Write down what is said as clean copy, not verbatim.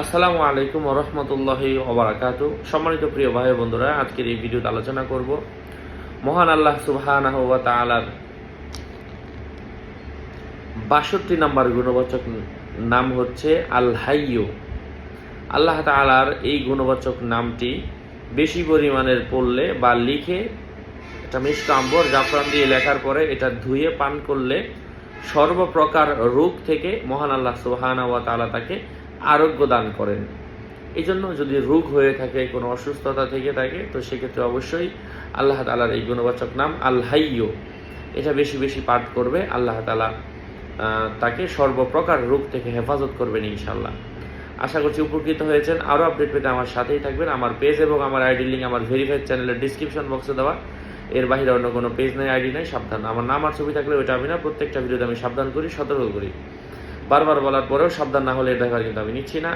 আসসালামু আলাইকুম ওয়া রাহমাতুল্লাহি ওয়া বারাকাতুহু। সম্মানিত প্রিয় ভাই ও বন্ধুরা, আজকের এই ভিডিওতে আলোচনা করব মহান আল্লাহ সুবহানাহু ওয়া তাআলার ৬২ নম্বর গুণবাচক নাম হচ্ছে আল হাইয়্যু। আল্লাহ তাআলার এই গুণবাচক নামটি বেশি পরিমাণের পড়লে বা লিখে এটা মিষ্টি আম্বর জাফরান দিয়ে লেখার পরে এটা ধুয়ে পান করলে সর্বপ্রকার রোগ থেকে মহান আল্লাহ সুবহানাহু ওয়া তাআলা তাকে আরোগ্য দান করেন। এই জন্য যদি রোগ হয়ে থাকে, কোনো অসুস্থতা থেকে থাকে, তো সেক্ষেত্রে অবশ্যই আল্লাহ তাআলার এই গুণবাচক নাম আল হাইয়্যু এটা বেশি বেশি পাঠ করবে। আল্লাহ তাআলা তাকে সর্বপ্রকার রোগ থেকে হেফাজত করবেন ইনশাআল্লাহ। আশা করছি উপকৃত হয়েছেন। আরও আপডেট পেতে আমার সাথেই থাকবেন। আমার পেজ এবং আমার আইডি লিঙ্ক আমার ভেরিফাইড চ্যানেলের ডিসক্রিপশন বক্সে দেওয়া। এর বাইরে অন্য কোনো পেজ নেই, আইডি নেই, সাবধান। আমার নাম আর ছবি থাকলে ওইটা আমি না, প্রত্যেকটা ভিডিওতে আমি সাবধান করি, সতর্ক করি। বারবার বলার পরেও সাবধান না হলে এটা কিন্তু আমি নিচ্ছি না।